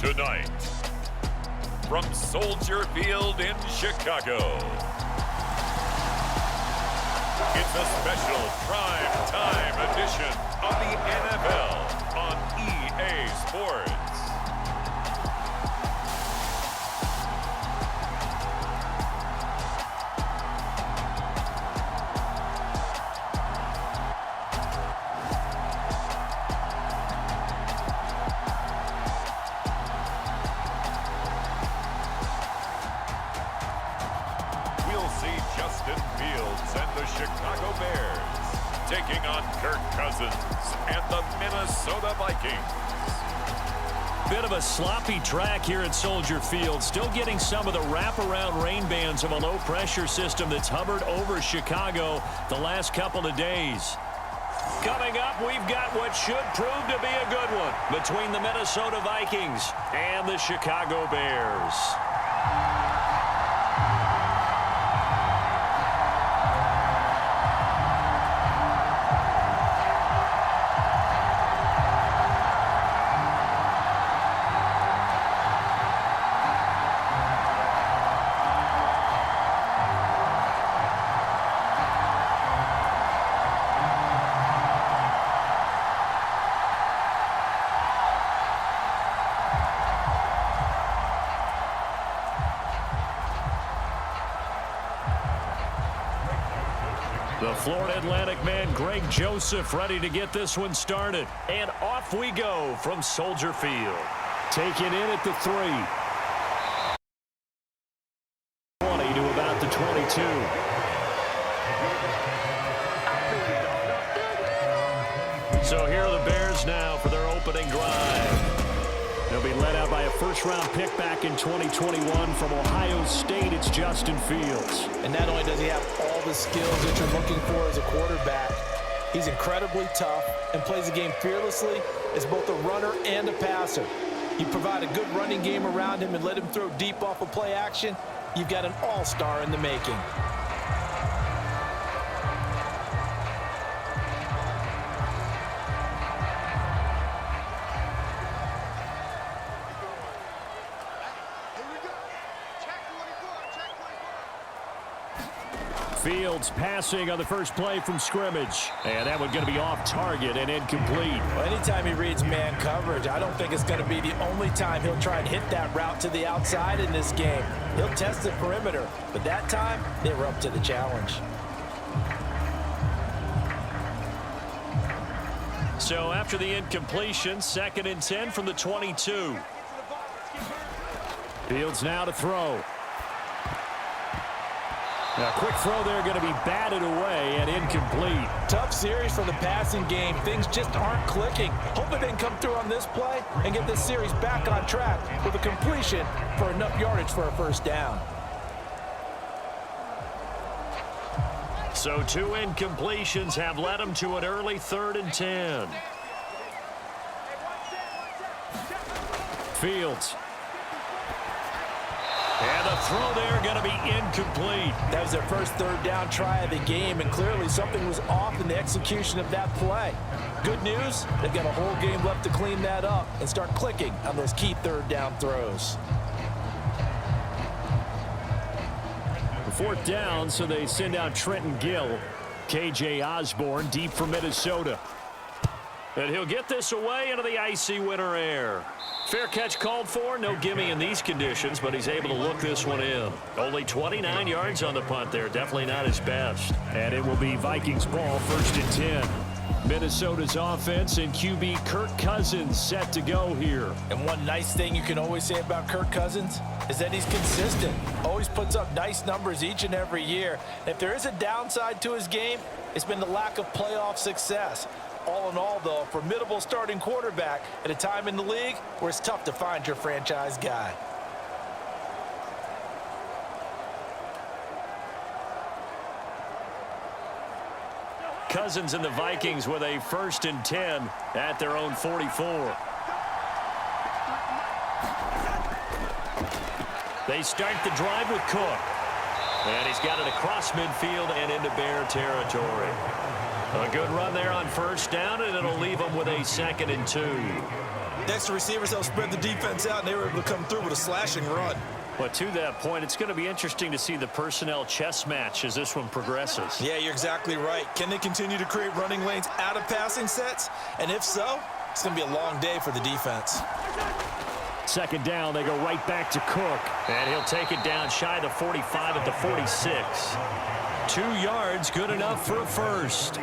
Tonight, from Soldier Field in Chicago, it's a special prime time edition of the NFL on EA Sports. Chicago Bears taking on Kirk Cousins and the Minnesota Vikings. Bit of a sloppy track here at Soldier Field. Still getting some of the wraparound rain bands of a low-pressure system that's hovered over Chicago the last couple of days. Coming up, we've got what should prove to be a good one between the Minnesota Vikings and the Chicago Bears. The Florida Atlantic man, Greg Joseph, ready to get this one started. And off we go from Soldier Field. Taken in at the 3. 20 to about the 22. So here are the Bears now for their opening drive. They'll be led out by a first-round pick back in 2021 from Ohio State. It's Justin Fields. And not only does he have all the skills that you're looking for as a quarterback, he's incredibly tough and plays the game fearlessly as both a runner and a passer. You provide a good running game around him and let him throw deep off of play action, you've got an all-star in the making. Fields passing on the first play from scrimmage. And that one's going to be off target and incomplete. Well, anytime he reads man coverage, I don't think it's going to be the only time he'll try and hit that route to the outside in this game. He'll test the perimeter, but that time, they were up to the challenge. So after the incompletion, 2nd and 10 from the 22. Fields now to throw. A quick throw there, going to be batted away and incomplete. Tough series for the passing game. Things just aren't clicking. Hope they can come through on this play and get this series back on track with a completion for enough yardage for a first down. So 2 incompletions have led them to an early 3rd and 10. Fields. And the throw there going to be incomplete. That was their first 3rd down try of the game, and clearly something was off in the execution of that play. Good news, they've got a whole game left to clean that up and start clicking on those key 3rd down throws. 4th down, so they send out Trenton Gill. KJ Osborne deep for Minnesota. And he'll get this away into the icy winter air. Fair catch called for. No gimme in these conditions, but he's able to look this one in. Only 29 yards on the punt there. Definitely not his best. And it will be Vikings ball, 1st and 10. Minnesota's offense and QB Kirk Cousins set to go here. And one nice thing you can always say about Kirk Cousins is that he's consistent. Always puts up nice numbers each and every year. And if there is a downside to his game, it's been the lack of playoff success. All in all, though, a formidable starting quarterback at a time in the league where it's tough to find your franchise guy. Cousins and the Vikings with a 1st and 10 at their own 44. They start the drive with Cook. And he's got it across midfield and into Bear territory. A good run there on 1st down, and it'll leave them with a 2nd and 2. The extra receivers helped spread the defense out, and they were able to come through with a slashing run. But to that point, it's going to be interesting to see the personnel chess match as this one progresses. Yeah, you're exactly right. Can they continue to create running lanes out of passing sets? And if so, it's going to be a long day for the defense. Second down, they go right back to Cook. And he'll take it down shy of the 45 at the 46. 2 yards, good enough for a first.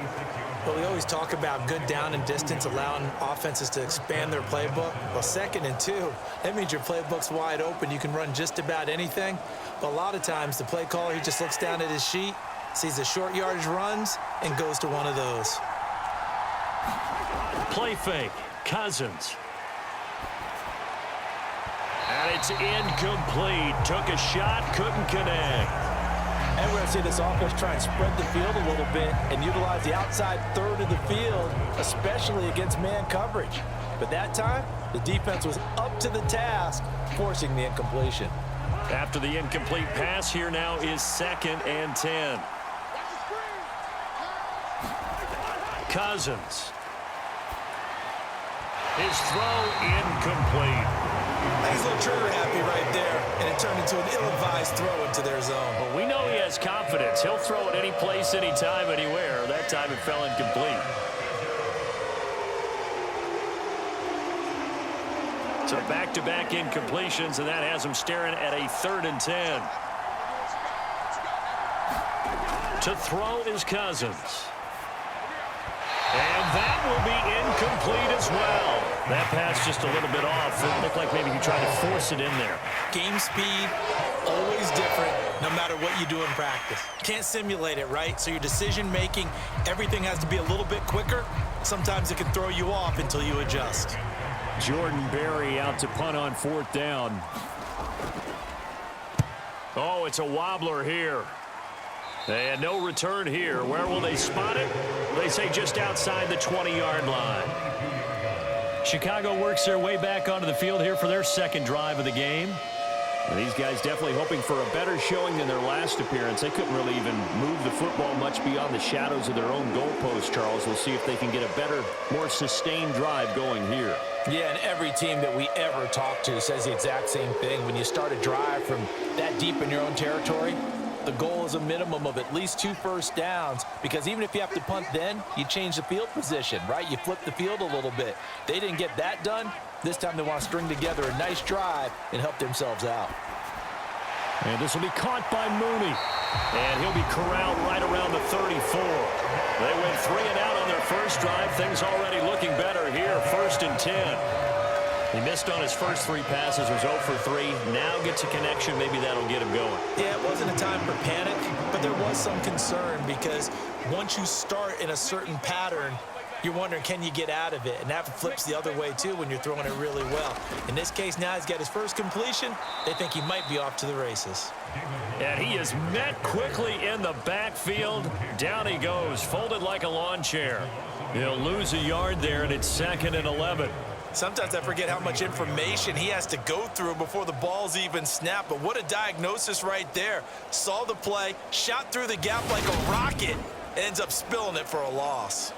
Well, we always talk about good down and distance, allowing offenses to expand their playbook. Well, 2nd and 2, that means your playbook's wide open. You can run just about anything. But a lot of times, the play caller, he just looks down at his sheet, sees the short yardage runs, and goes to one of those. Play fake, Cousins. And it's incomplete. Took a shot, couldn't connect. And we're going to see this offense try and spread the field a little bit and utilize the outside third of the field, especially against man coverage. But that time, the defense was up to the task, forcing the incompletion. After the incomplete pass, here now is 2nd and 10. Cousins. His throw incomplete. He's a little trigger happy right there, and it turned into an ill-advised throw into their zone. Well, we know he has confidence. He'll throw it any place, anytime, anywhere. That time it fell incomplete. So back-to-back incompletions, and that has him staring at a 3rd and 10. To throw is Cousins. And that will be incomplete as well. That pass just a little bit off. It looked like maybe he tried to force it in there. Game speed, always different, no matter what you do in practice. Can't simulate it, right? So your decision-making, everything has to be a little bit quicker. Sometimes it can throw you off until you adjust. Jordan Berry out to punt on 4th down. Oh, it's a wobbler here. And no return here. Where will they spot it? They say just outside the 20-yard line. Chicago works their way back onto the field here for their 2nd drive of the game. And these guys definitely hoping for a better showing than their last appearance. They couldn't really even move the football much beyond the shadows of their own goalpost, Charles. We'll see if they can get a better, more sustained drive going here. Yeah, and every team that we ever talk to says the exact same thing. When you start a drive from that deep in your own territory, the goal is a minimum of at least 2 first downs, because even if you have to punt then, you change the field position, right? You flip the field a little bit. They didn't get that done. This time they want to string together a nice drive and help themselves out. And this will be caught by Mooney. And he'll be corralled right around the 34. They went 3 and out on their first drive. Things already looking better here. 1st and 10. He missed on his first 3 passes, was 0 for 3. Now gets a connection. Maybe that'll get him going. Yeah, it wasn't a time for panic, but there was some concern, because once you start in a certain pattern, you're wondering, can you get out of it? And that flips the other way, too, when you're throwing it really well. In this case, now he's got his first completion. They think he might be off to the races. And he is met quickly in the backfield. Down he goes, folded like a lawn chair. He'll lose a yard there, and it's 2nd and 11. Sometimes I forget how much information he has to go through before the ball's even snapped. But what a diagnosis right there. Saw the play, shot through the gap like a rocket, and ends up spilling it for a loss.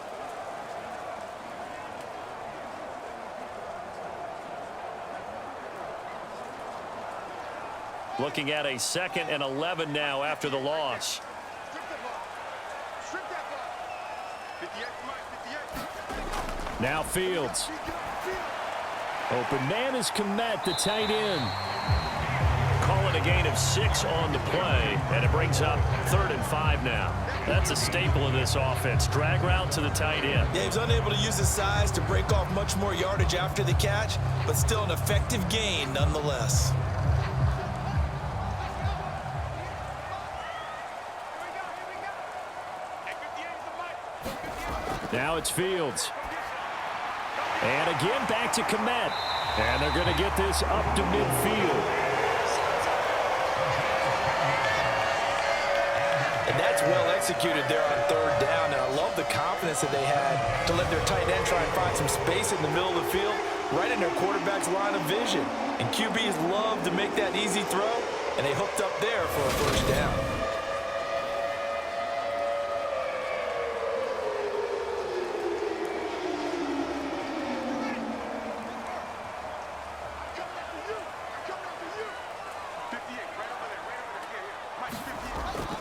Looking at a 2nd and 11 now after the loss. Now Fields. Open man is Kmet, the tight end. Call it a gain of 6 on the play, and it brings up 3rd and 5 now. That's a staple of this offense. Drag route to the tight end. Yeah, he was unable to use his size to break off much more yardage after the catch, but still an effective gain nonetheless. Now it's Fields. And again back to Kmet. And they're going to get this up to midfield. And that's well executed there on 3rd down. And I love the confidence that they had to let their tight end try and find some space in the middle of the field, right in their quarterback's line of vision. And QBs love to make that easy throw, and they hooked up there for a 1st down.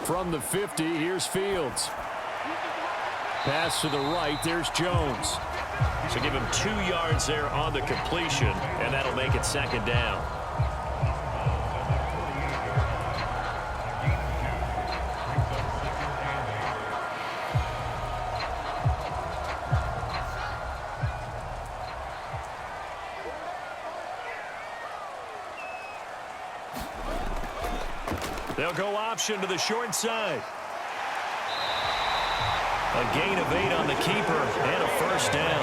From the 50, here's Fields. Pass to the right, there's Jones. So give him 2 yards there on the completion, and that'll make it second down. They'll go option to the short side. A gain of 8 on the keeper and a first down.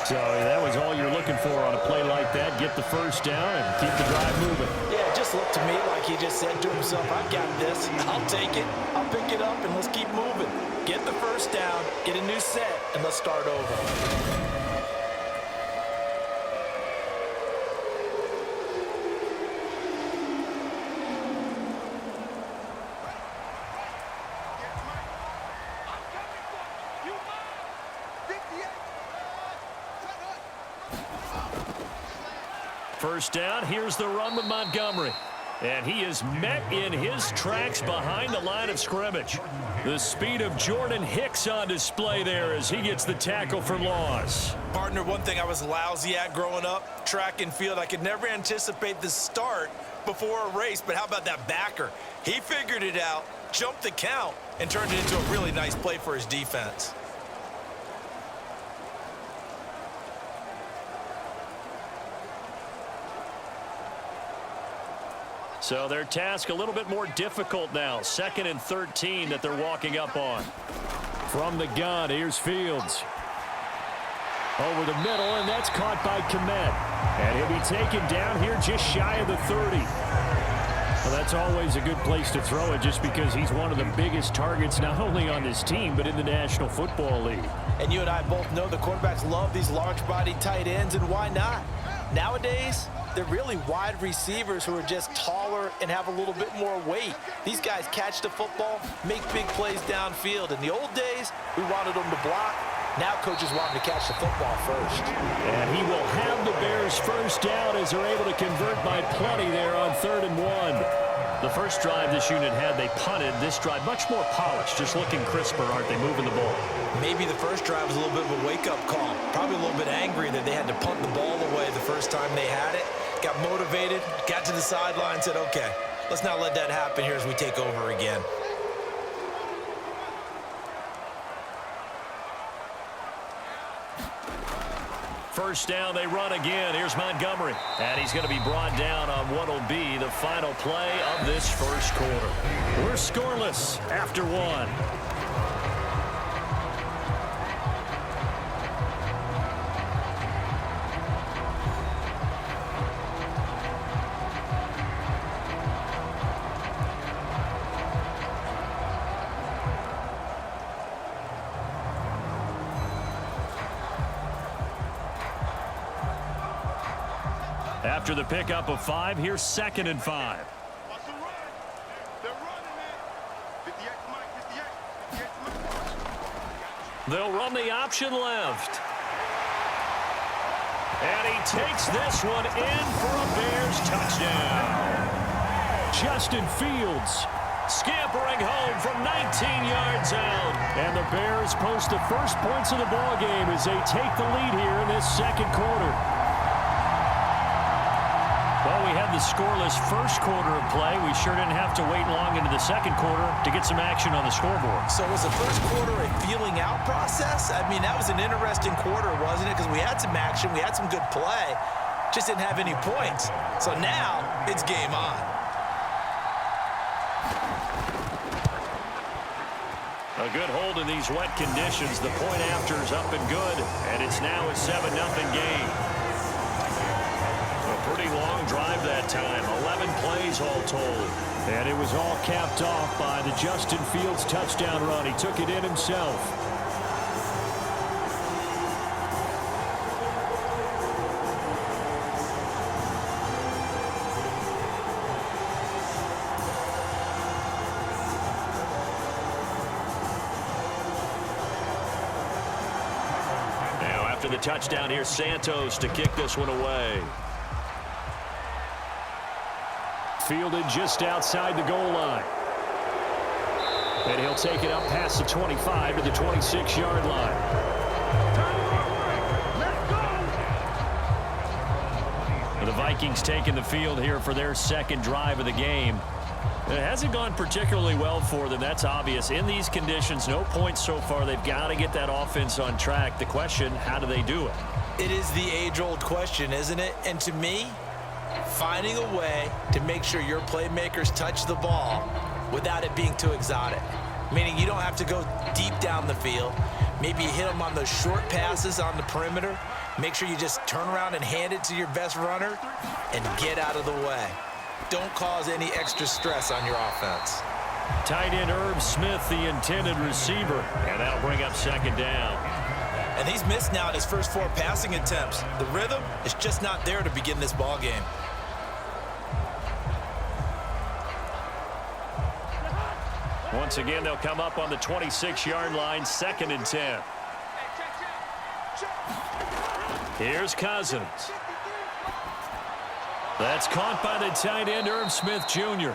So that was all you're looking for on a play like that. Get the first down and keep the drive moving. Yeah, it just looked to me like he just said to himself, I've got this. I'll take it. I'll pick it up, and let's keep moving. Get the first down, get a new set, and let's start over. First down, here's the run with Montgomery. And he is met in his tracks behind the line of scrimmage. The speed of Jordan Hicks on display there as he gets the tackle for loss. Partner, one thing I was lousy at growing up, track and field, I could never anticipate the start before a race, but how about that backer? He figured it out, jumped the count, and turned it into a really nice play for his defense. So their task a little bit more difficult now. 2nd and 13 that they're walking up on. From the gun, here's Fields. Over the middle, and that's caught by Kmet. And he'll be taken down here just shy of the 30. Well, that's always a good place to throw it just because he's one of the biggest targets not only on this team but in the National Football League. And you and I both know the quarterbacks love these large-body tight ends, and why not? Nowadays, they're really wide receivers who are just taller and have a little bit more weight. These guys catch the football, make big plays downfield. In the old days, we wanted them to block. Now coaches want them to catch the football first. And he will have the Bears first down as they're able to convert by plenty there on 3rd and 1. The first drive this unit had, they punted. This drive much more polished, just looking crisper, aren't they, moving the ball? Maybe the first drive was a little bit of a wake-up call. Probably a little bit angry that they had to punt the ball away the first time they had it. Got motivated, got to the sideline, said, okay, let's not let that happen here as we take over again. First down, they run again. Here's Montgomery. And he's going to be brought down on what will be the final play of this first quarter. We're scoreless after 1. After the pickup of 5, here's 2nd and 5. They'll run the option left. And he takes this one in for a Bears touchdown. Justin Fields scampering home from 19 yards out. And the Bears post the first points of the ballgame as they take the lead here in this second quarter. Well, we had the scoreless first quarter of play. We sure didn't have to wait long into the second quarter to get some action on the scoreboard. So was the first quarter a feeling out process? I mean, that was an interesting quarter, wasn't it? Because we had some action, we had some good play, just didn't have any points. So now it's game on. A good hold in these wet conditions. The point after is up and good, and it's now a 7-0 game. Pretty long drive that time. 11 plays all told. And it was all capped off by the Justin Fields touchdown run. He took it in himself. Now after the touchdown, here's Santos to kick this one away. Fielded just outside the goal line. And he'll take it up past the 25 to the 26-yard line. The Vikings taking the field here for their second drive of the game. It hasn't gone particularly well for them. That's obvious. In these conditions, no points so far. They've got to get that offense on track. The question, how do they do it? It is the age-old question, isn't it? And to me, finding a way to make sure your playmakers touch the ball without it being too exotic. Meaning you don't have to go deep down the field. Maybe you hit them on those short passes on the perimeter. Make sure you just turn around and hand it to your best runner and get out of the way. Don't cause any extra stress on your offense. Tight end Irv Smith, the intended receiver, and that'll bring up second down. And he's missed now in his first 4 passing attempts. The rhythm is just not there to begin this ball game. Once again, they'll come up on the 26-yard line, 2nd and 10. Here's Cousins. That's caught by the tight end, Irv Smith Jr.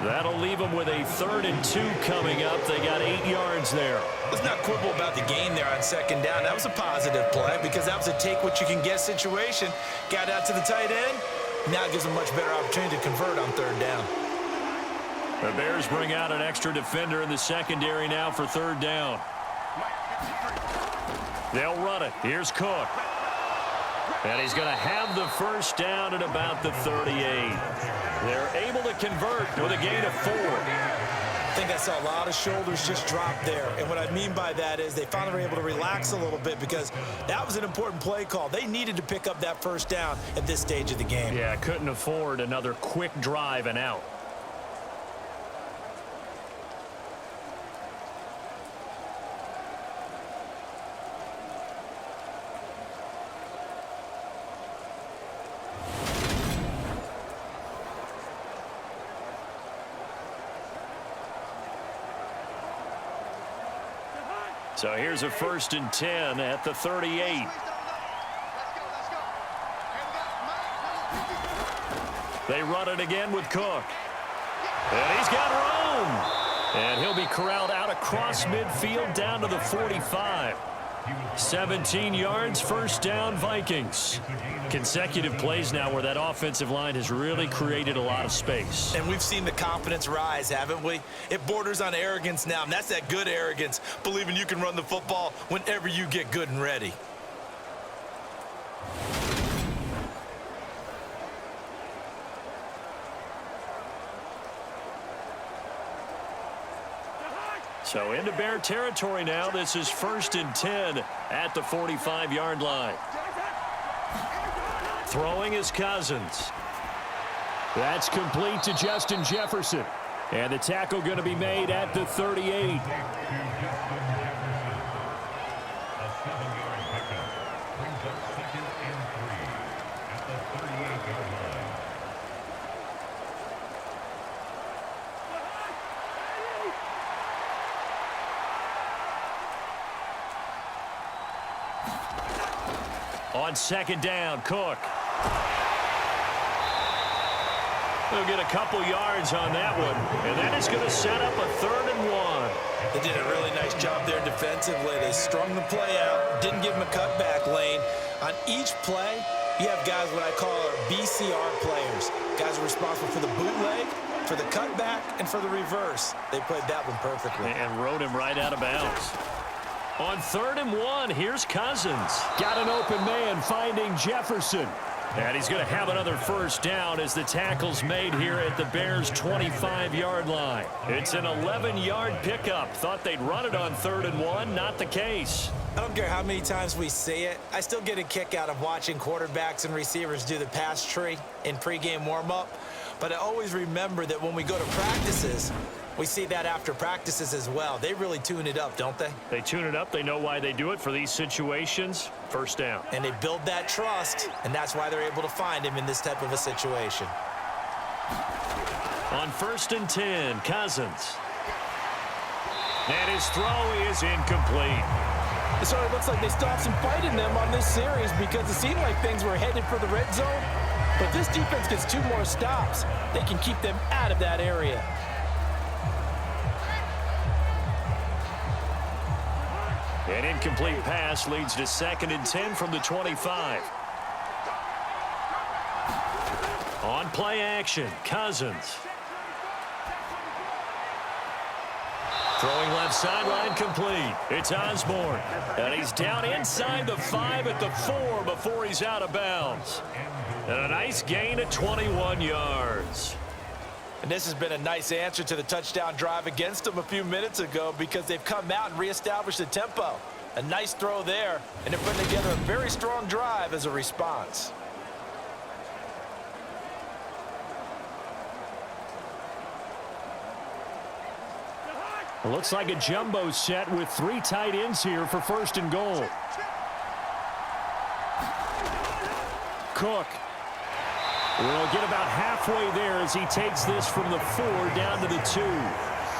That'll leave them with a 3rd and 2 coming up. They got 8 yards there. Let's not quibble about the gain there on second down. That was a positive play because that was a take-what-you-can-get situation. Got out to the tight end. Now it gives them a much better opportunity to convert on 3rd down. The Bears bring out an extra defender in the secondary now for 3rd down. They'll run it. Here's Cook. And he's going to have the first down at about the 38. They're able to convert with a gain of 4. I think I saw a lot of shoulders just drop there. And what I mean by that is they finally were able to relax a little bit because that was an important play call. They needed to pick up that first down at this stage of the game. Yeah, couldn't afford another quick drive and out. So here's a 1st and 10 at the 38. They run it again with Cook. And he's got room. And he'll be corralled out across midfield down to the 45. 17 yards, first down, Vikings. Consecutive plays now where that offensive line has really created a lot of space. And we've seen the confidence rise, haven't we? It borders on arrogance now, and that's that good arrogance, believing you can run the football whenever you get good and ready. So into Bear territory now. This is 1st and 10 at the 45-yard line. Throwing is Cousins. That's complete to Justin Jefferson. And the tackle going to be made at the 38. On 2nd down, Cook. They'll get a couple yards on that one, and then it's going to set up a 3rd and 1. They did a really nice job there defensively. They strung the play out, didn't give them a cutback lane. On each play, you have guys what I call our BCR players. Guys are responsible for the bootleg, for the cutback, and for the reverse. They played that one perfectly. And rode him right out of bounds. On 3rd and 1, here's Cousins. Got an open man finding Jefferson. And he's going to have another first down as the tackle's made here at the Bears' 25-yard line. It's an 11-yard pickup. Thought they'd run it on 3rd and 1. Not the case. I don't care how many times we see it. I still get a kick out of watching quarterbacks and receivers do the pass tree in pregame warm-up. But I always remember that when we go to practices, we see that after practices as well. They really tune it up, don't they? They tune it up. They know why they do it for these situations. First down. And they build that trust, and that's why they're able to find him in this type of a situation. On 1st and 10, Cousins. And his throw is incomplete. It sort of looks like they stopped some fight in them on this series because it seemed like things were headed for the red zone. If this defense gets 2 more stops, they can keep them out of that area. An incomplete pass leads to 2nd and 10 from the 25. On play action, Cousins. Throwing left sideline complete. It's Osborne. And he's down inside the 5 at the 4 before he's out of bounds. And a nice gain at 21 yards. And this has been a nice answer to the touchdown drive against them a few minutes ago because they've come out and reestablished the tempo. A nice throw there, and they're putting together a very strong drive as a response. It looks like a jumbo set with 3 tight ends here for 1st and goal. Cook will get about halfway there as he takes this from the 4 down to the 2.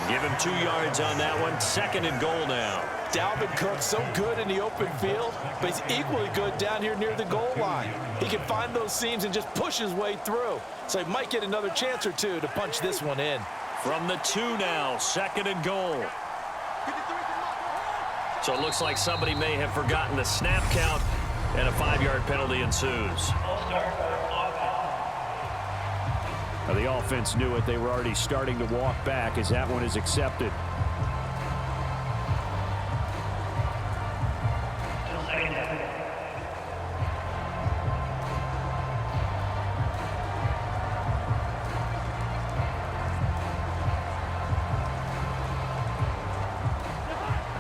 Give him 2 yards on that one. 2nd and goal now. Dalvin Cook so good in the open field, but he's equally good down here near the goal line. He can find those seams and just push his way through. So he might get another chance or 2 to punch this one in. From the 2 now, 2nd and goal. So it looks like somebody may have forgotten the snap count, and a 5-yard penalty ensues. Now the offense knew it. They were already starting to walk back as that one is accepted.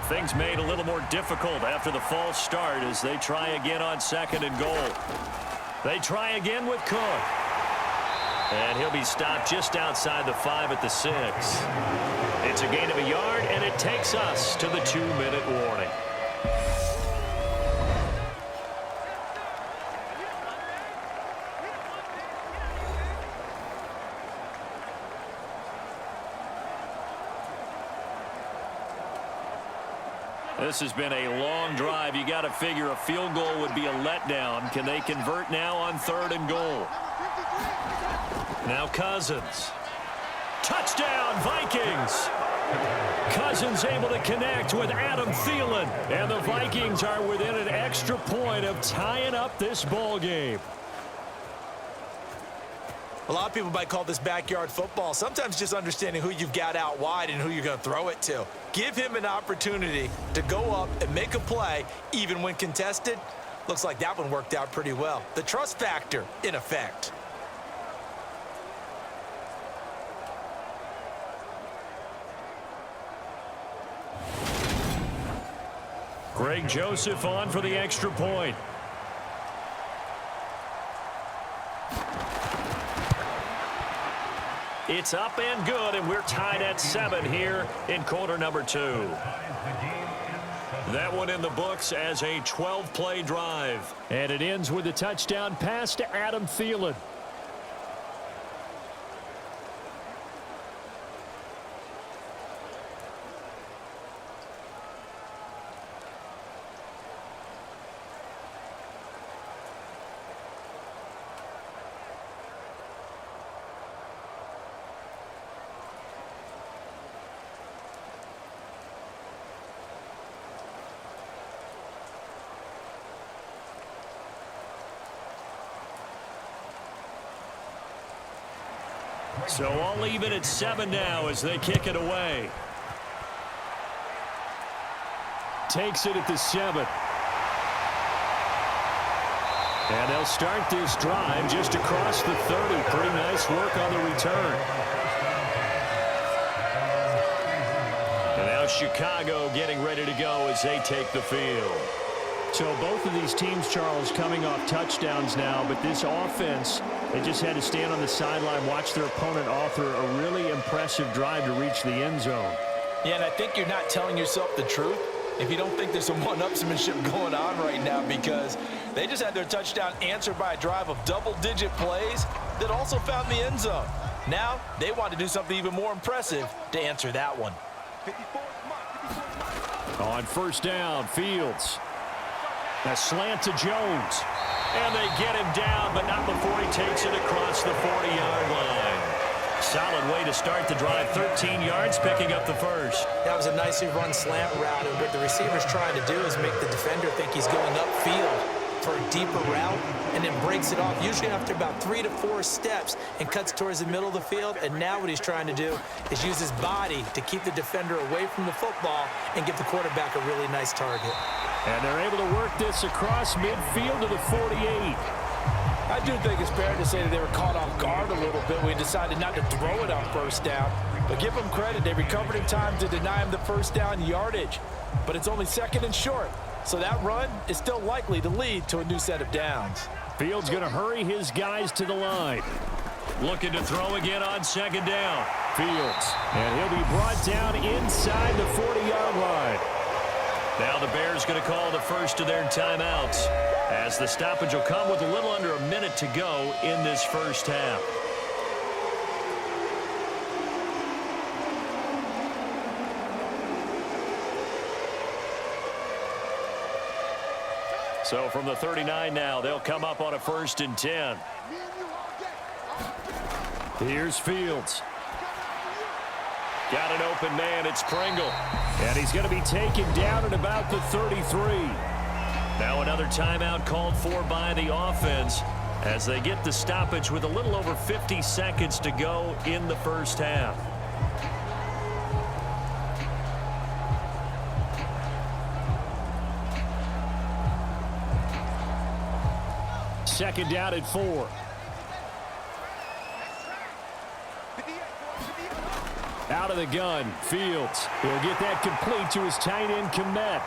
Things made a little more difficult after the false start as they try again on 2nd and goal. They try again with Cook. And he'll be stopped just outside the 5 at the 6. It's a gain of a yard, and it takes us to the 2-minute warning. This has been a long drive. You got to figure a field goal would be a letdown. Can they convert now on 3rd and goal? Now Cousins. Touchdown, Vikings! Cousins able to connect with Adam Thielen. And the Vikings are within an extra point of tying up this ball game. A lot of people might call this backyard football. Sometimes just understanding who you've got out wide and who you're going to throw it to. Give him an opportunity to go up and make a play, even when contested. Looks like that one worked out pretty well. The trust factor in effect. Greg Joseph on for the extra point. It's up and good, and we're tied at 7 here in quarter number 2. That one in the books as a 12-play drive. And it ends with a touchdown pass to Adam Thielen. So all even at 7 now as they kick it away. Takes it at the 7. And they'll start this drive just across the 30. Pretty nice work on the return. And now Chicago getting ready to go as they take the field. So both of these teams, Charles, coming off touchdowns now, but this offense, they just had to stand on the sideline, watch their opponent author a really impressive drive to reach the end zone. Yeah, and I think you're not telling yourself the truth if you don't think there's some one-upsmanship going on right now, because they just had their touchdown answered by a drive of double-digit plays that also found the end zone. Now they want to do something even more impressive to answer that one. On 1st down, Fields. A slant to Jones. And they get him down, but not before he takes it across the 40-yard line. Solid way to start the drive. 13 yards, picking up the first. That was a nicely run slant route, and what the receiver's trying to do is make the defender think he's going upfield for a deeper route, and then breaks it off, usually after about 3 to 4 steps, and cuts towards the middle of the field. And now what he's trying to do is use his body to keep the defender away from the football and give the quarterback a really nice target. And they're able to work this across midfield to the 48. I do think it's fair to say that they were caught off guard a little bit. We decided not to throw it on first down. But give them credit. They recovered in time to deny him the first down yardage. But it's only second and short. So that run is still likely to lead to a new set of downs. Fields going to hurry his guys to the line. Looking to throw again on second down. Fields. And he'll be brought down inside the 40-yard line. Now the Bears going to call the first of their timeouts, as the stoppage will come with a little under a minute to go in this first half. So from the 39 now, they'll come up on a 1st and 10. Here's Fields. Got an open man, it's Pringle. And he's going to be taken down at about the 33. Now another timeout called for by the offense as they get the stoppage with a little over 50 seconds to go in the first half. Second down at 4. Out of the gun, Fields. He'll get that complete to his tight end, Kmet.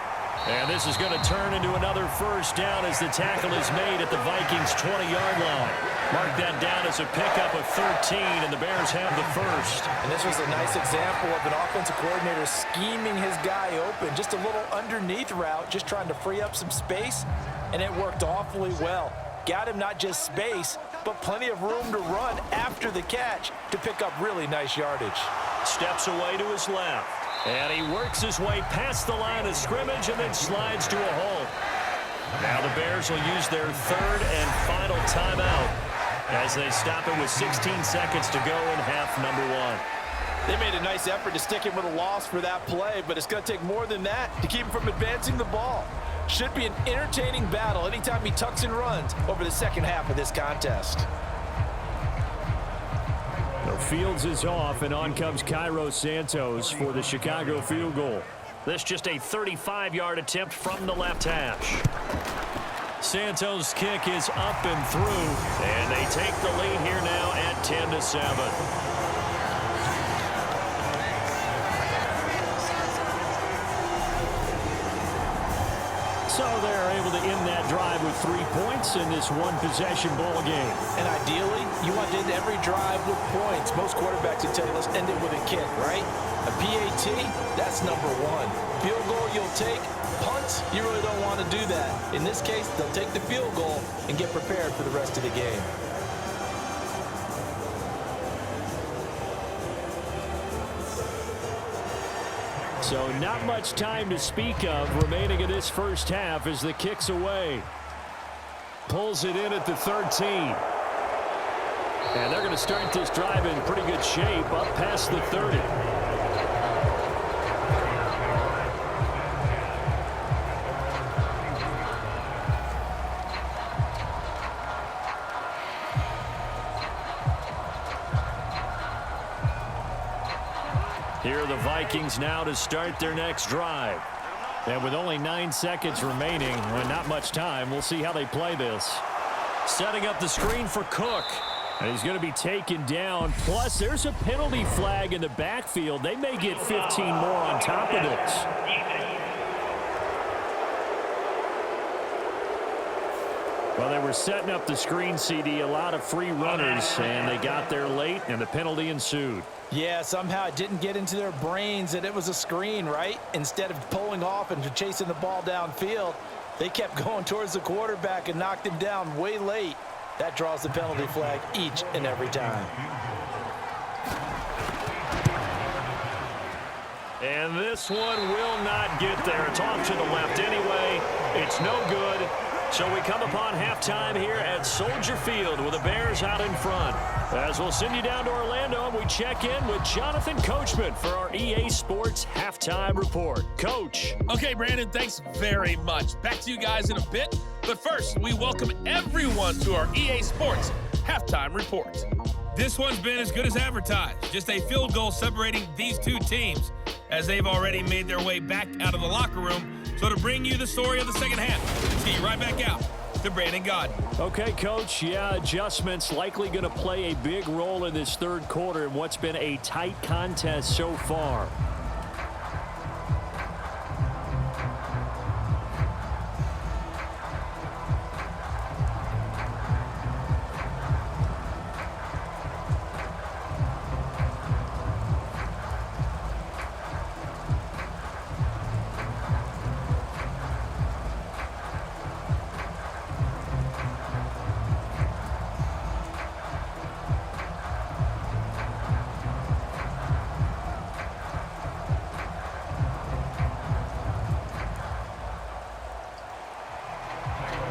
And this is going to turn into another first down as the tackle is made at the Vikings' 20-yard line. Mark that down as a pickup of 13, and the Bears have the first. And this was a nice example of an offensive coordinator scheming his guy open. Just a little underneath route, just trying to free up some space, and it worked awfully well. Got him not just space, but plenty of room to run after the catch to pick up really nice yardage. Steps away to his left. And he works his way past the line of scrimmage and then slides to a hole. Now the Bears will use their third and final timeout as they stop it with 16 seconds to go in half number 1. They made a nice effort to stick him with a loss for that play, but it's going to take more than that to keep him from advancing the ball. Should be an entertaining battle anytime he tucks and runs over the second half of this contest. The Fields is off, and on comes Cairo Santos for the Chicago field goal. This just a 35-yard attempt from the left hash. Santos' kick is up and through, and they take the lead here now at 10-7. So they're able to end that drive with 3 points in this one-possession ball game. And ideally, you want to end every drive with points. Most quarterbacks would tell you, let's end it with a kick, right? A PAT, that's number 1. Field goal you'll take. Punts, you really don't want to do that. In this case, they'll take the field goal and get prepared for the rest of the game. So not much time to speak of remaining in this first half as the kick's away. Pulls it in at the 13. And they're going to start this drive in pretty good shape up past the 30. Here are the Vikings now to start their next drive. And with only 9 seconds remaining, and not much time, we'll see how they play this. Setting up the screen for Cook. And he's going to be taken down. Plus, there's a penalty flag in the backfield. They may get 15 more on top of this. Well, they were setting up the screen, CD, a lot of free runners, and they got there late, and the penalty ensued. Yeah, somehow it didn't get into their brains that it was a screen, right? Instead of pulling off and chasing the ball downfield, they kept going towards the quarterback and knocked him down way late. That draws the penalty flag each and every time. And this one will not get there. It's off to the left anyway. It's no good. So we come upon halftime here at Soldier Field with the Bears out in front. As we'll send you down to Orlando, and we check in with Jonathan Coachman for our EA Sports Halftime Report. Coach. Okay, Brandon, thanks very much. Back to you guys in a bit. But first, we welcome everyone to our EA Sports Halftime Report. This one's been as good as advertised. Just a field goal separating these two teams as they've already made their way back out of the locker room. So to bring you the story of the second half, let's get you right back out to Brandon Godden. Okay, Coach. Yeah, adjustments likely going to play a big role in this third quarter in what's been a tight contest so far.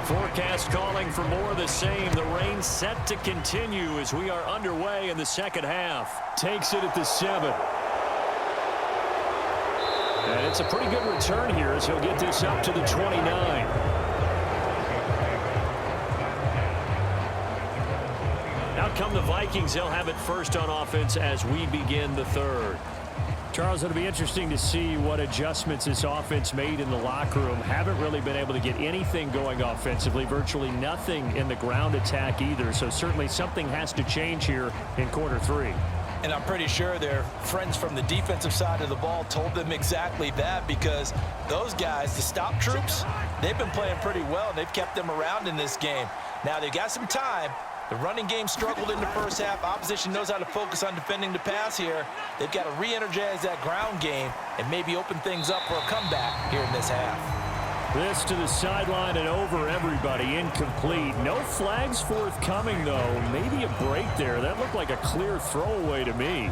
Forecast calling for more of the same. The rain set to continue as we are underway in the second half. Takes it at the 7. And it's a pretty good return here as he'll get this up to the 29. Out come the Vikings. They'll have it first on offense as we begin the third. Charles, it'll be interesting to see what adjustments this offense made in the locker room. Haven't really been able to get anything going offensively, virtually nothing in the ground attack either. So certainly something has to change here in quarter 3. And I'm pretty sure their friends from the defensive side of the ball told them exactly that, because those guys, the stop troops, they've been playing pretty well, and they've kept them around in this game. Now they've got some time. The running game struggled in the first half. Opposition knows how to focus on defending the pass here. They've got to re-energize that ground game and maybe open things up for a comeback here in this half. This to the sideline and over everybody. Incomplete. No flags forthcoming, though. Maybe a break there. That looked like a clear throwaway to me.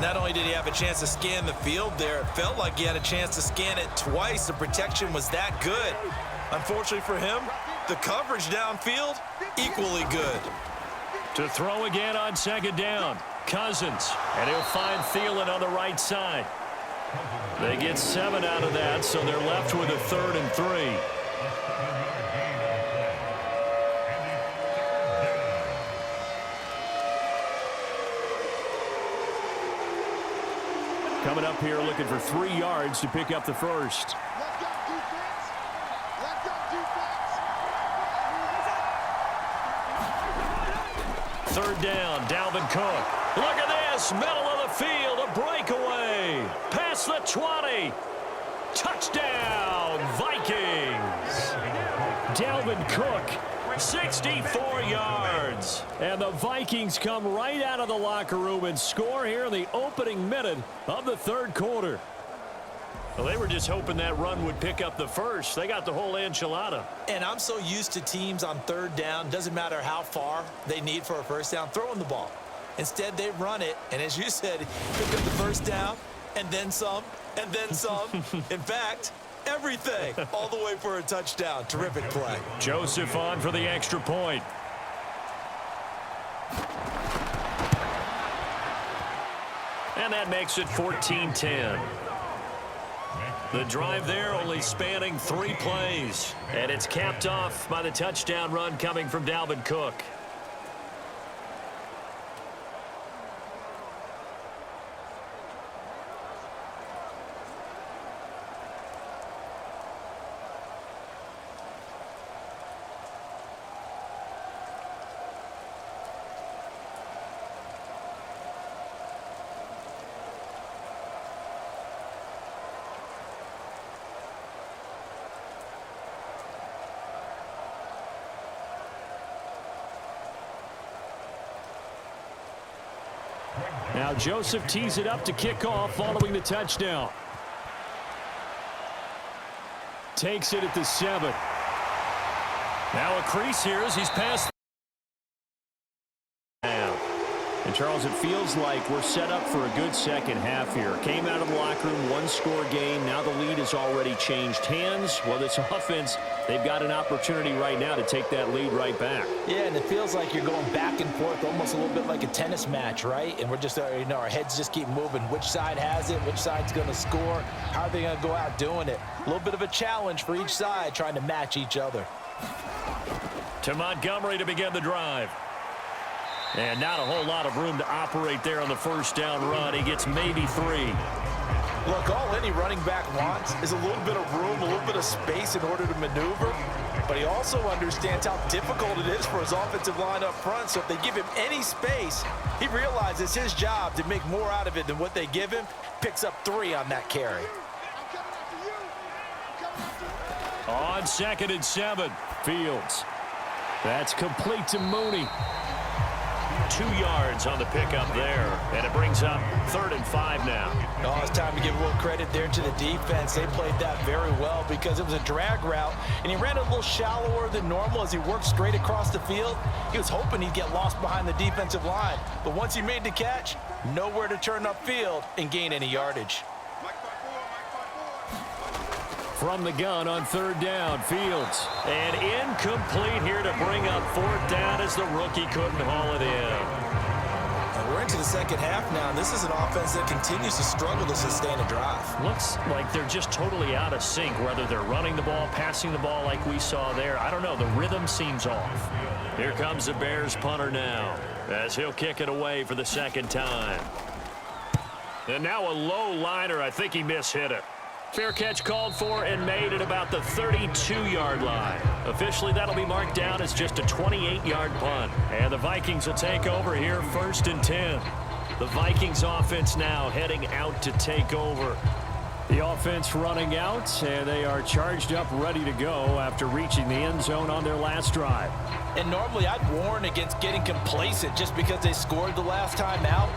Not only did he have a chance to scan the field there, it felt like he had a chance to scan it twice. The protection was that good. Unfortunately for him, the coverage downfield, equally good. To throw again on second down. Cousins. And he'll find Thielen on the right side. They get 7 out of that, so they're left with a 3rd and 3. Coming up here looking for 3 yards to pick up the first. Third down, Dalvin Cook. Look at this, middle of the field, a breakaway. Past the 20. Touchdown, Vikings. Dalvin Cook, 64 yards. And the Vikings come right out of the locker room and score here in the opening minute of the third quarter. Well, they were just hoping that run would pick up the first. They got the whole enchilada. And I'm so used to teams on third down, doesn't matter how far they need for a first down, throwing the ball. Instead, they run it, and as you said, pick up the first down, and then some, and then some. In fact, everything, all the way for a touchdown. Terrific play. Joseph on for the extra point. And that makes it 14-10. The drive there only spanning 3 plays. And it's capped off by the touchdown run coming from Dalvin Cook. Now Joseph tees it up to kick off following the touchdown. Takes it at the 7. Now a crease here as he's passed. And And, Charles, it feels like we're set up for a good second half here. Came out of the locker room, one-score game. Now the lead has already changed hands. Well, this offense, they've got an opportunity right now to take that lead right back. Yeah, and it feels like you're going back and forth, almost a little bit like a tennis match, right? And we're just, our heads just keep moving. Which side has it? Which side's going to score? How are they going to go out doing it? A little bit of a challenge for each side, trying to match each other. To Montgomery to begin the drive. And not a whole lot of room to operate there on the first down run. He gets maybe 3. Look, all any running back wants is a little bit of room, a little bit of space in order to maneuver. But he also understands how difficult it is for his offensive line up front. So if they give him any space, he realizes his job to make more out of it than what they give him. Picks up 3 on that carry. On 2nd and 7, Fields. That's complete to Mooney. 2 yards on the pickup there, and it brings up 3rd and 5 now. Oh, it's time to give a little credit there to the defense. They played that very well because it was a drag route, and he ran a little shallower than normal as he worked straight across the field. He was hoping he'd get lost behind the defensive line, but once he made the catch, nowhere to turn upfield and gain any yardage. From the gun on 3rd down, Fields. And incomplete here to bring up 4th down as the rookie couldn't haul it in. And we're into the second half now. This is an offense that continues to struggle to sustain a drive. Looks like they're just totally out of sync, whether they're running the ball, passing the ball like we saw there. I don't know. The rhythm seems off. Here comes the Bears punter now as he'll kick it away for the 2nd time. And now a low liner. I think he mishit it. Fair catch called for and made at about the 32-yard line. Officially, that'll be marked down as just a 28-yard punt. And the Vikings will take over here 1st and 10. The Vikings offense now heading out to take over. The offense running out, and they are charged up, ready to go after reaching the end zone on their last drive. And normally I'd warn against getting complacent just because they scored the last time out.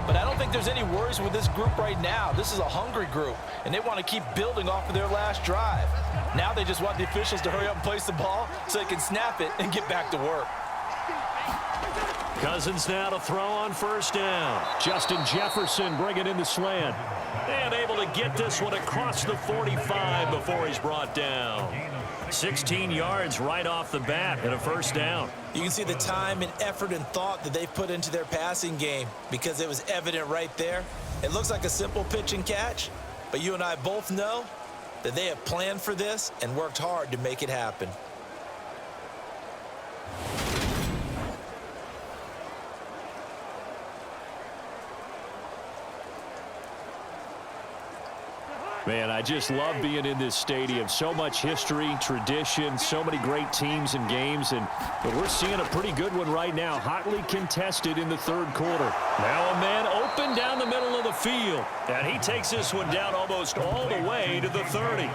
But I don't think there's any worries with this group right now. This is a hungry group, and they want to keep building off of their last drive. Now they just want the officials to hurry up and place the ball so they can snap it and get back to work. Cousins now to throw on 1st down. Justin Jefferson bringing in the slant. And able to get this one across the 45 before he's brought down. 16 yards right off the bat and a 1st down. You can see the time and effort and thought that they've put into their passing game because it was evident right there. It looks like a simple pitch and catch, but you and I both know that they have planned for this and worked hard to make it happen. Man, I just love being in this stadium. So much history, tradition, so many great teams and games, and we're seeing a pretty good one right now. Hotly contested in the 3rd quarter. Now a man open down the middle of the field, and he takes this one down almost all the way to the 30.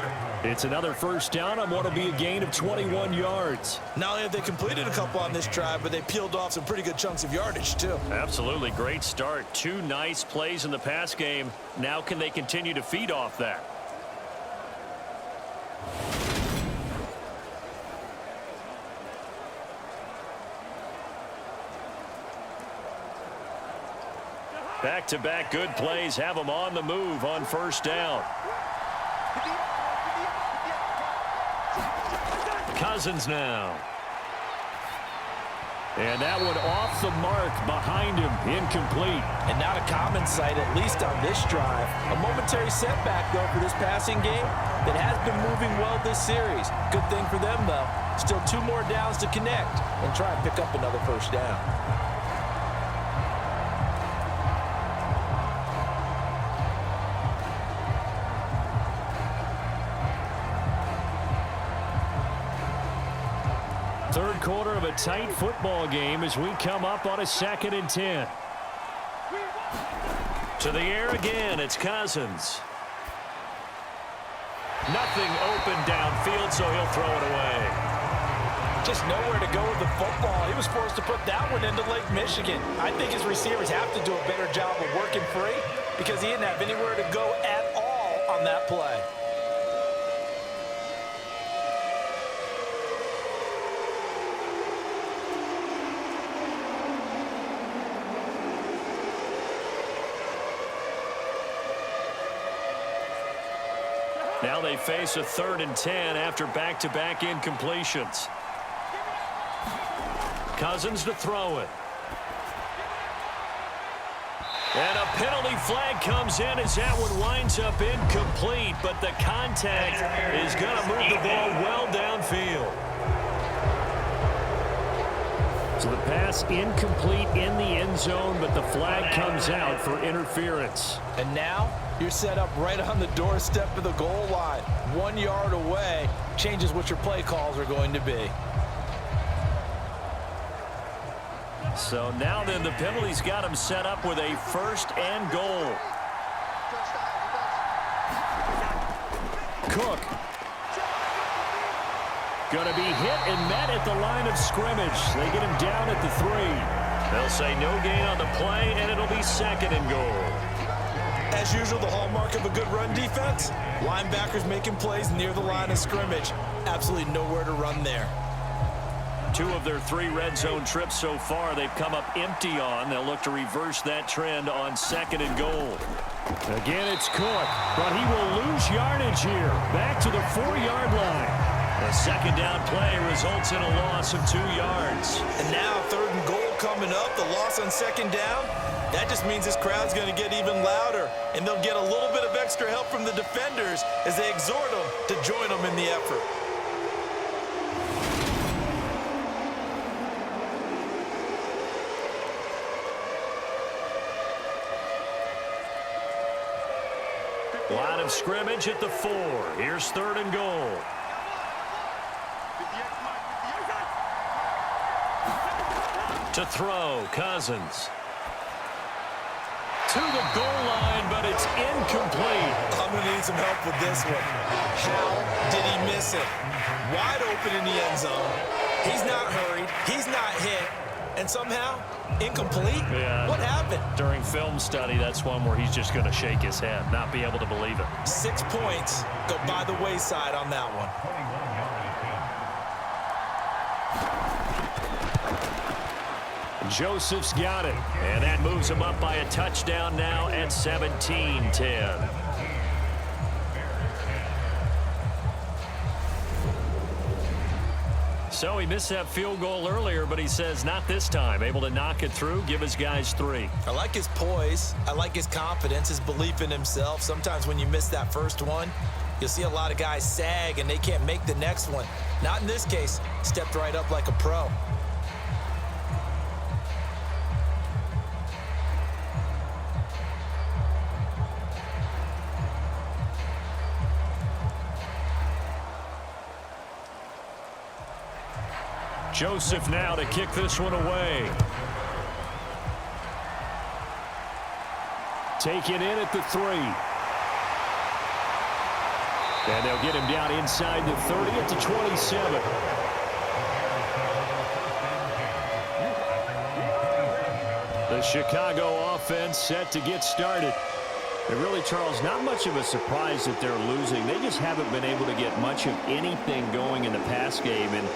It's another 1st down on what will be a gain of 21 yards. Not only have they completed a couple on this drive, but they peeled off some pretty good chunks of yardage, too. Absolutely. Great start. 2 nice plays in the pass game. Now can they continue to feed off that? Back-to-back good plays have them on the move on 1st down. Cousins now. And that one off the mark behind him, incomplete. And not a common sight, at least on this drive. A momentary setback, though, for this passing game that has been moving well this series. Good thing for them, though. Still 2 more downs to connect and try and pick up another 1st down. Third quarter of a tight football game as we come up on a 2nd and 10. To the air again, it's Cousins. Nothing open downfield, so he'll throw it away. Just nowhere to go with the football. He was forced to put that one into Lake Michigan. I think his receivers have to do a better job of working free because he didn't have anywhere to go at all on that play. Now they face a 3rd and 10 after back-to-back incompletions. Cousins to throw it. And a penalty flag comes in as that one winds up incomplete, but the contact is going to move the ball well downfield. So the pass incomplete in the end zone, but the flag comes out for interference. And now you're set up right on the doorstep of the goal line. 1 yard away changes what your play calls are going to be. So now then the penalty's got him set up with a 1st and goal. Cook. Going to be hit and met at the line of scrimmage. They get him down at the 3. They'll say no gain on the play, and it'll be 2nd and goal. As usual, the hallmark of a good run defense, linebackers making plays near the line of scrimmage. Absolutely nowhere to run there. 2 of their 3 red zone trips so far they've come up empty on. They'll look to reverse that trend on 2nd and goal. Again, it's Cook, but he will lose yardage here. Back to the 4-yard line. The 2nd down play results in a loss of 2 yards. And now 3rd and goal coming up, the loss on 2nd down. That just means this crowd's going to get even louder, and they'll get a little bit of extra help from the defenders as they exhort them to join them in the effort. Line of scrimmage at the 4. Here's 3rd and goal. To throw, Cousins. To the goal line, but it's incomplete. I'm going to need some help with this one. How did he miss it? Wide open in the end zone. He's not hurried. He's not hit. And somehow, incomplete? Yeah. What happened? During film study, that's one where he's just going to shake his head, not be able to believe it. 6 points go by the wayside on that one. Joseph's got it, and that moves him up by a touchdown now at 17-10. So he missed that field goal earlier, but he says not this time. Able to knock it through, give his guys 3. I like his poise. I like his confidence, his belief in himself. Sometimes when you miss that first one, you'll see a lot of guys sag and they can't make the next one. Not in this case. Stepped right up like a pro. Joseph now to kick this one away. Taken in at the 3. And they'll get him down inside the 30 at the 27. The Chicago offense set to get started. And really, Charles, not much of a surprise that they're losing. They just haven't been able to get much of anything going in the pass game. And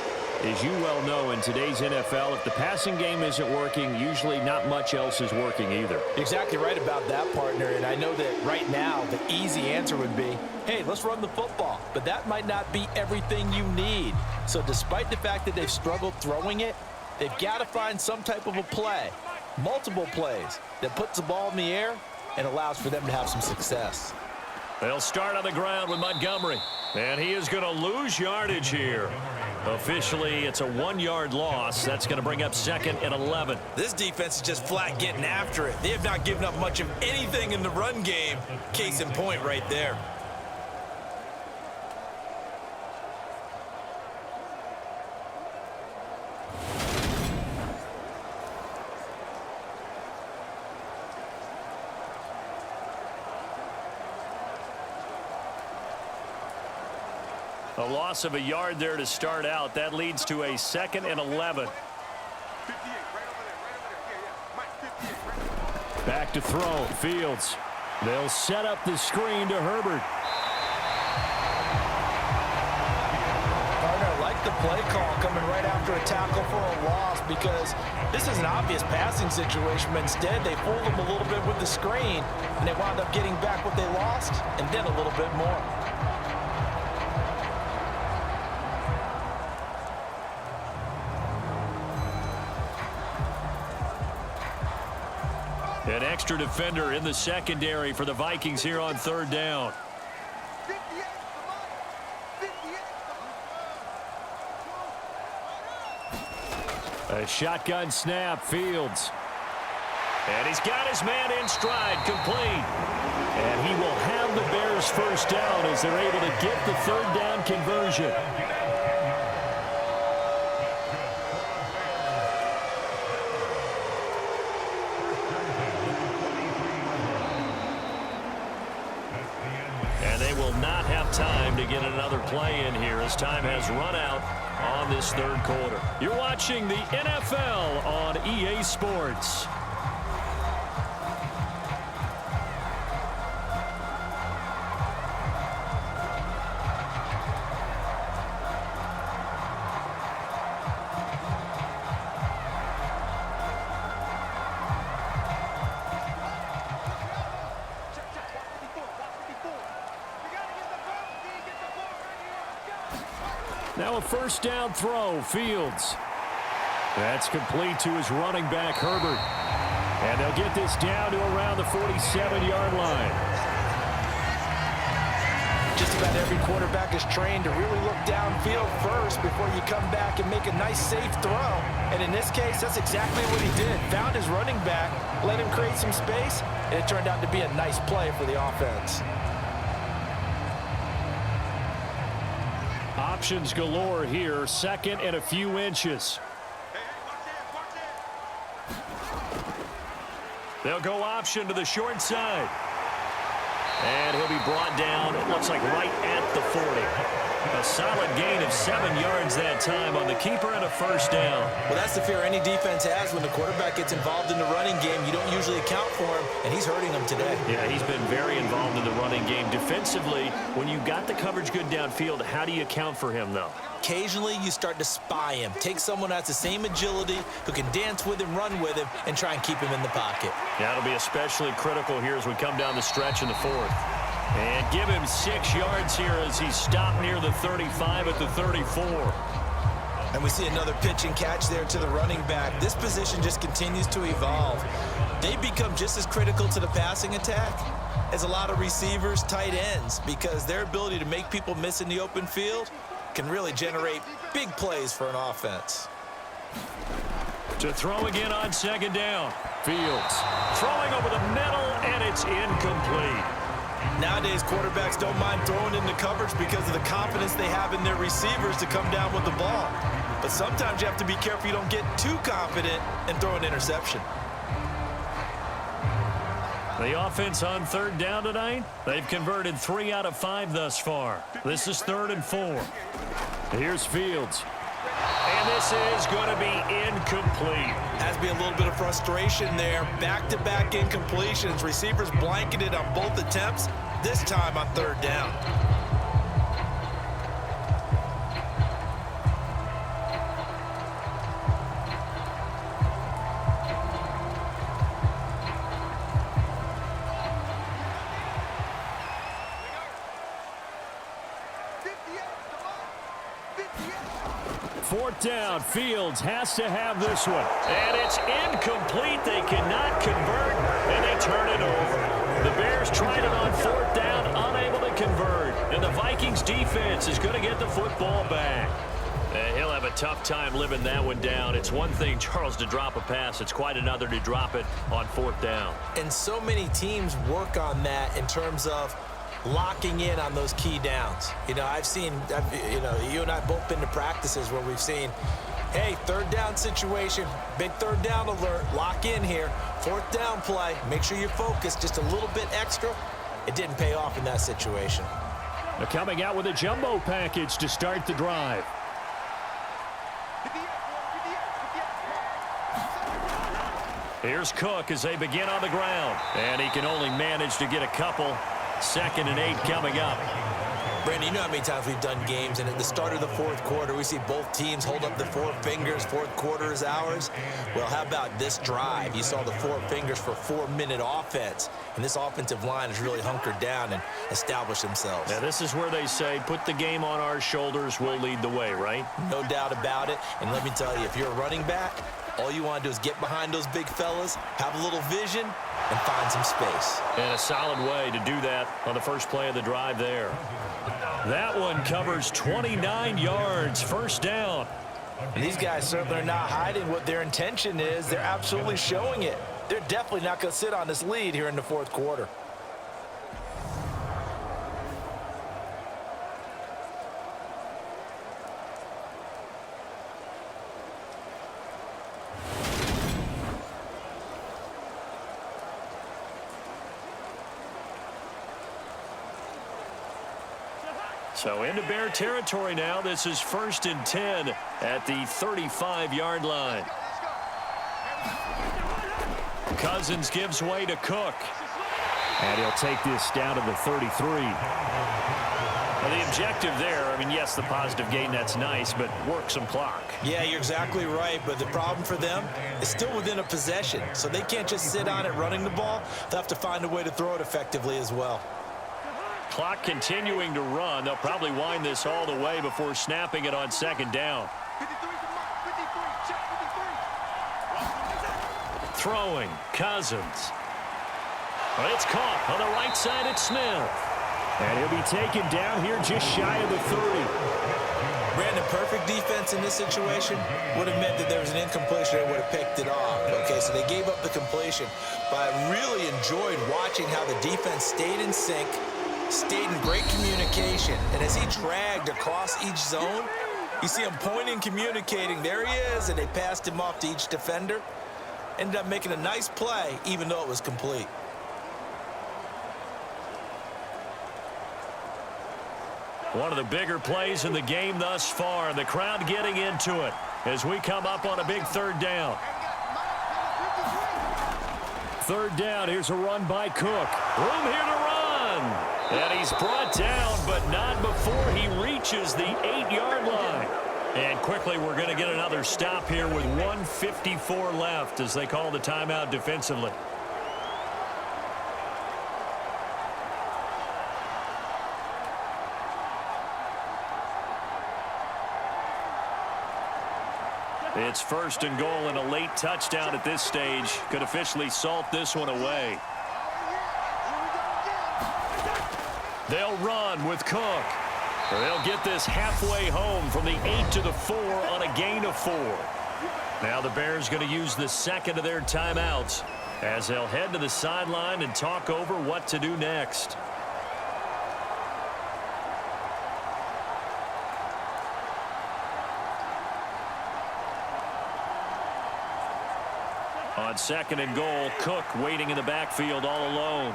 as you well know, in today's NFL, if the passing game isn't working, usually not much else is working either. Exactly right about that, partner. And I know that right now the easy answer would be, hey, let's run the football. But that might not be everything you need. So despite the fact that they've struggled throwing it, they've got to find some type of a play, multiple plays, that puts the ball in the air and allows for them to have some success. They'll start on the ground with Montgomery. And he is going to lose yardage here. Officially, it's a 1-yard loss. That's going to bring up 2nd and 11. This defense is just flat getting after it. They have not given up much of anything in the run game. Case in point right there. A loss of a yard there to start out. That leads to a 2nd and 11. Back to throw. Fields. They'll set up the screen to Herbert. Partner, I like the play call coming right after a tackle for a loss because this is an obvious passing situation, but instead they fooled them a little bit with the screen, and they wound up getting back what they lost and then a little bit more. An extra defender in the secondary for the Vikings here on third down. A shotgun snap, Fields. And he's got his man in stride, complete. And he will have the Bears first down as they're able to get the third down conversion. And they will not have time to get another play in here as time has run out on this third quarter. You're watching the NFL on EA Sports. Now a first down throw, Fields. That's complete to his running back, Herbert. And they'll get this down to around the 47-yard line. Just about every quarterback is trained to really look downfield first before you come back and make a nice, safe throw. And in this case, that's exactly what he did. Found his running back, let him create some space, and it turned out to be a nice play for the offense. Options galore here, second and a few inches. They'll go option to the short side. And he'll be brought down, it looks like right at the 40. A solid gain of 7 yards that time on the keeper and a first down. Well, that's the fear any defense has when the quarterback gets involved in the running game. You don't usually account for him, and he's hurting them today. Yeah, he's been very involved in the running game. Defensively, when you got the coverage good downfield, how do you account for him, though? Occasionally, you start to spy him. Take someone that's the same agility, who can dance with him, run with him, and try and keep him in the pocket. That'll be especially critical here as we come down the stretch in the fourth. And give him 6 yards here as he stopped near the 35 at the 34. And we see another pitch and catch there to the running back. This position just continues to evolve. They become just as critical to the passing attack as a lot of receivers, tight ends, because their ability to make people miss in the open field can really generate big plays for an offense. To throw again on second down. Fields throwing over the middle, and it's incomplete. Nowadays, quarterbacks don't mind throwing into coverage because of the confidence they have in their receivers to come down with the ball. But sometimes you have to be careful you don't get too confident and throw an interception. The offense on third down tonight, they've converted 3 out of 5 thus far. This is 3rd and 4. Here's Fields. And this is going to be incomplete. Has to be a little bit of frustration there. Back-to-back incompletions. Receivers blanketed on both attempts, this time on third down. Fourth down, Fields has to have this one. And it's incomplete. They cannot convert, and they turn it over. The Bears tried it on fourth down, unable to convert. And the Vikings defense is going to get the football back. He'll have a tough time living that one down. It's one thing, Charles, to drop a pass. It's quite another to drop it on fourth down. And so many teams work on that in terms of locking in on those key downs. You know, you and I both been to practices where we've seen, hey, third down situation, big third down alert, lock in here, fourth down play, make sure you're focused just a little bit extra. It didn't pay off in that situation. They're coming out with a jumbo package to start the drive. Here's Cook as they begin on the ground. And he can only manage to get a couple. 2nd and 8 coming up. Brandon, you know how many times we've done games, and at the start of the fourth quarter, we see both teams hold up the 4 fingers, fourth quarter is ours. Well, how about this drive? You saw the 4 fingers for 4-minute offense, and this offensive line has really hunkered down and established themselves. Now, this is where they say, put the game on our shoulders, we'll lead the way, right? No doubt about it, and let me tell you, if you're a running back, All you want to do is get behind those big fellas, have a little vision, and find some space. And a solid way to do that on the first play of the drive there. That one covers 29 yards, first down. And these guys certainly are not hiding what their intention is. They're absolutely showing it. They're definitely not going to sit on this lead here in the fourth quarter. So into Bear territory now. This is 1st and 10 at the 35-yard line. Cousins gives way to Cook. And he'll take this down to the 33. Well, the objective there, I mean, yes, the positive gain, that's nice, but work some clock. Yeah, you're exactly right, but the problem for them is still within a possession, so they can't just sit on it running the ball. They'll have to find a way to throw it effectively as well. Clock continuing to run. They'll probably wind this all the way before snapping it on 2nd down. Throwing, Cousins. Well, it's caught on the right side at Smith. And he'll be taken down here just shy of the 30. Brandon, perfect defense in this situation would have meant that there was an incompletion. They would have picked it off. Okay, so they gave up the completion. But I really enjoyed watching how the defense stayed in sync, stayed in great communication. And as he dragged across each zone, you see him pointing, communicating. There he is, and they passed him off to each defender. Ended up making a nice play, even though it was complete. One of the bigger plays in the game thus far. The crowd getting into it as we come up on a big 3rd down. 3rd down, here's a run by Cook. Room here to run. And he's brought down, but not before he reaches the 8-yard line. And quickly, we're going to get another stop here with 1:54 left as they call the timeout defensively. It's 1st and goal, and a late touchdown at this stage could officially salt this one away. They'll run with Cook. They'll get this halfway home from the 8 to the 4 on a gain of 4. Now the Bears going to use the second of their timeouts as they'll head to the sideline and talk over what to do next. On 2nd and goal, Cook waiting in the backfield all alone.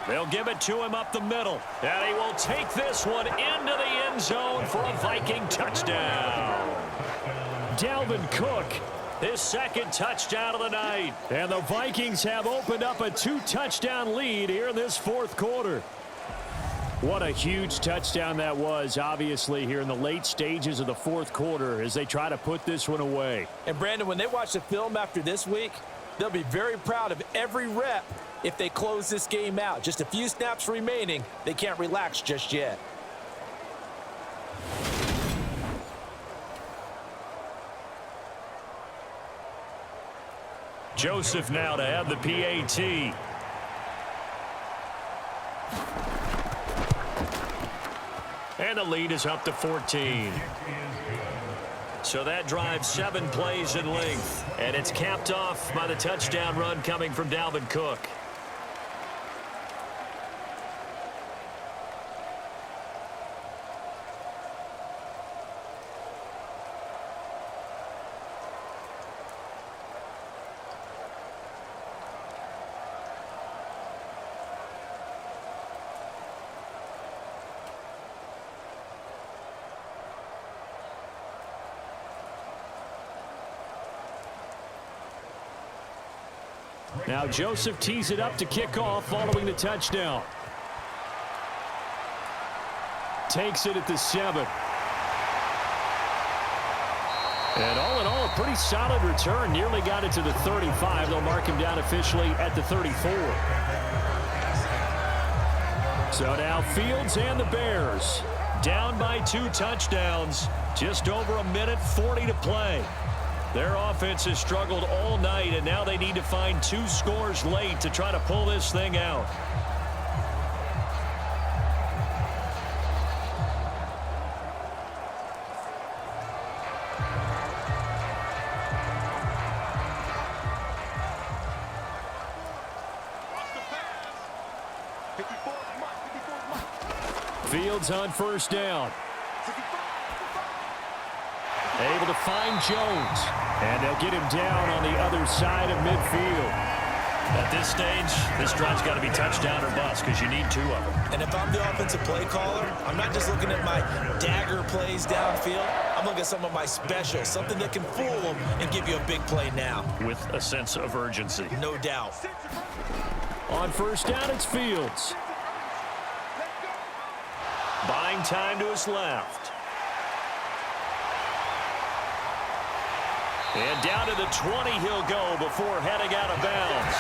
They'll give it to him up the middle. And he will take this one into the end zone for a Viking touchdown. Dalvin Cook, his 2nd touchdown of the night. And the Vikings have opened up a 2-touchdown lead here in this 4th quarter. What a huge touchdown that was, obviously, here in the late stages of the 4th quarter as they try to put this one away. And, Brandon, when they watch the film after this week, they'll be very proud of every rep if they close this game out. Just a few snaps remaining. They can't relax just yet. Joseph now to have the PAT. And the lead is up to 14. So that drives 7 plays in length. And it's capped off by the touchdown run coming from Dalvin Cook. Now Joseph tees it up to kick off following the touchdown. Takes it at the 7. And all in all, a pretty solid return. Nearly got it to the 35. They'll mark him down officially at the 34. So now Fields and the Bears Down by 2 touchdowns. Just over a minute 40 to play. Their offense has struggled all night, and now they need to find 2 scores late to try to pull this thing out. Fields on first down. Able to find Jones. And they'll get him down on the other side of midfield. At this stage, this drive's got to be touchdown or bust because you need 2 of them. And if I'm the offensive play caller, I'm not just looking at my dagger plays downfield. I'm looking at some of my specials, something that can fool them and give you a big play now. With a sense of urgency. No doubt. On first down, it's Fields. Buying time to his left. And down to the 20 he'll go before heading out of bounds.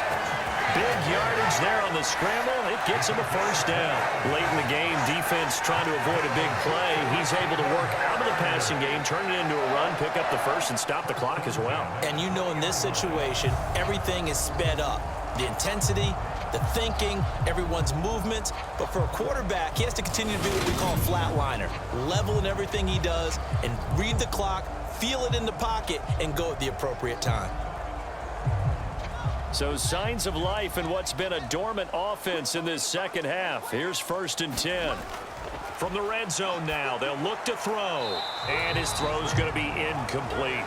Big yardage there on the scramble. It gets him a first down. Late in the game, defense trying to avoid a big play. He's able to work out of the passing game, turn it into a run, pick up the first, and stop the clock as well. And you know in this situation, everything is sped up. The intensity, the thinking, everyone's movements. But for a quarterback, he has to continue to be what we call a flatliner. Level in everything he does and read the clock, feel it in the pocket, and go at the appropriate time. So signs of life in what's been a dormant offense in this second half. Here's 1st and 10. From the red zone now, they'll look to throw. And his throw's going to be incomplete.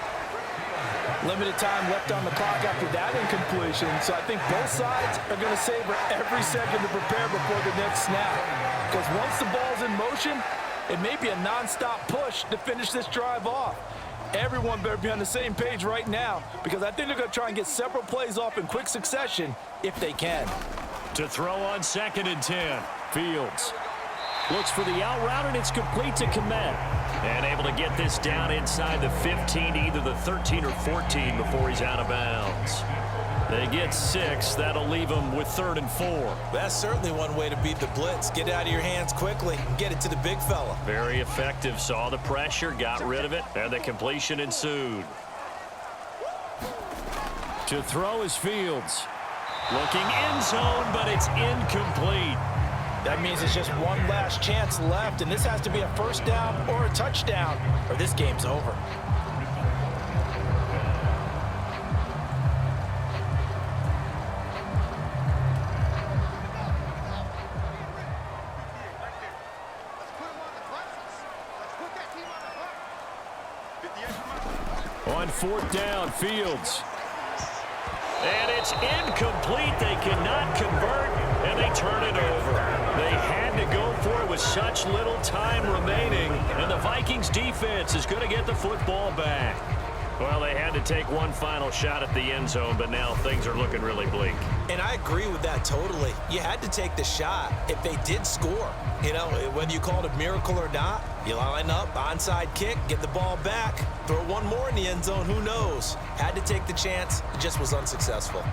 Limited time left on the clock after that incompletion, so I think both sides are going to savor every second to prepare before the next snap. Because once the ball's in motion, it may be a nonstop push to finish this drive off. Everyone better be on the same page right now, because I think they're going to try and get several plays off in quick succession if they can. To throw on 2nd and 10, Fields. Looks for the out route, and it's complete to Komet. And able to get this down inside the 15, either the 13 or 14 before he's out of bounds. They get 6. That'll leave them with 3rd and 4. That's certainly one way to beat the blitz. Get it out of your hands quickly and get it to the big fella. Very effective. Saw the pressure, got rid of it, and the completion ensued. To throw is Fields. Looking end zone, but it's incomplete. That means it's just one last chance left, and this has to be a first down or a touchdown, or this game's over. On 4th down, Fields. And it's incomplete. They cannot convert, and they turn it over. They had to go for it with such little time remaining, and the Vikings defense is going to get the football back. Well, they had to take one final shot at the end zone, but now things are looking really bleak. And I agree with that totally. You had to take the shot if they did score. You know, whether you call it a miracle or not, you line up, onside kick, get the ball back, throw one more in the end zone, who knows? Had to take the chance, it just was unsuccessful.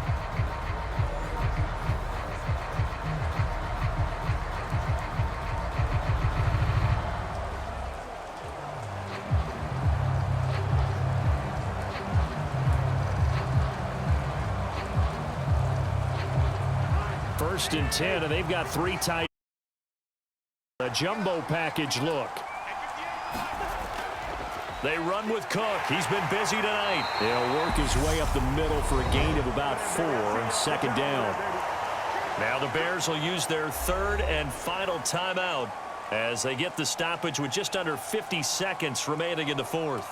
First and 10, and they've got 3 tight. A jumbo package look. They run with Cook. He's been busy tonight. He'll work his way up the middle for a gain of about 4 on 2nd down. Now the Bears will use their 3rd and final timeout as they get the stoppage with just under 50 seconds remaining in the 4th.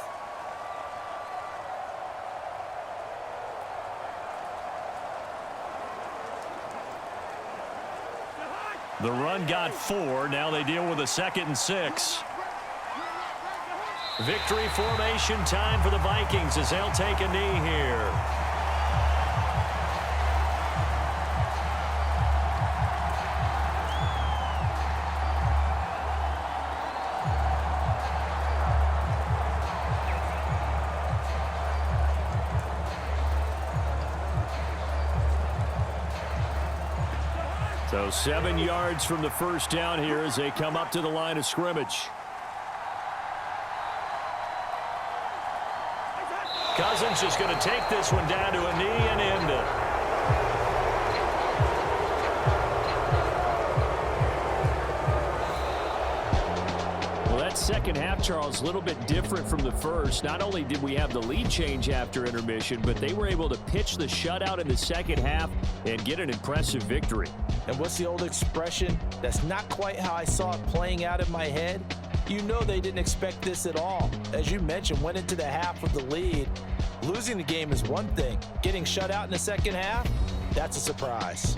The run got 4. Now they deal with a 2nd and 6. Victory formation time for the Vikings as they'll take a knee here. So 7 yards from the first down here as they come up to the line of scrimmage. Cousins is going to take this one down to a knee and end it. Well, that second half, Charles, a little bit different from the first. Not only did we have the lead change after intermission, but they were able to pitch the shutout in the second half and get an impressive victory. And what's the old expression? That's not quite how I saw it playing out in my head. You know they didn't expect this at all. As you mentioned, went into the half with the lead. Losing the game is one thing. Getting shut out in the second half, that's a surprise.